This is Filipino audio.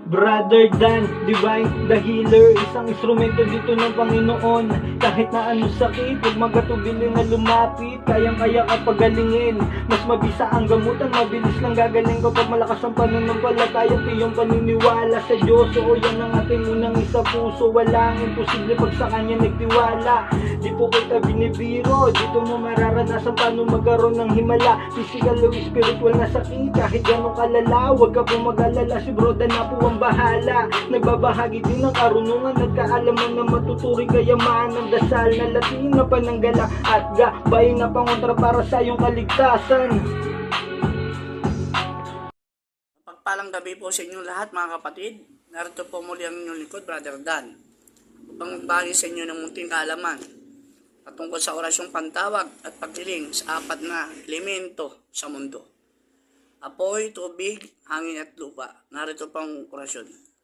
Brother Dan, Divine, the Healer, isang instrumento dito ng Panginoon. Kahit na ano sakit, huwag magatubili na lumapit. Kayang-kaya ka pagalingin, mas mabisa ang gamutan. Mabilis lang gagaling kapag malakas ang pananampalataya. Iyong paniniwala sa Diyos, oo yan ang ating unang isa puso. Walang imposible pag sa Kanya nagtiwala. Di po kita binibiro, dito mo mararanasan paano magkaroon ng himala. Physical o spiritual na sakit, kahit ganong kalala. Huwag ka pong mag-alala, si Bro Dan na po ang bahala. Nagbabahagi din ng karunungan, nagkaalaman na matuturing kayamanan. Dasal na Latin na pananggala at gabay na pangontra para sa iyong kaligtasan. Pagpalang gabi po sa inyo lahat mga kapatid. Narito po muli ang inyong likod, Brother Dan, upang magbahagi sa inyo ng munting kaalaman patungkol sa orasyong pantawag at pagdiling sa apat na elemento sa mundo: apoy, tubig, hangin at lupa. Narito pang orasyon.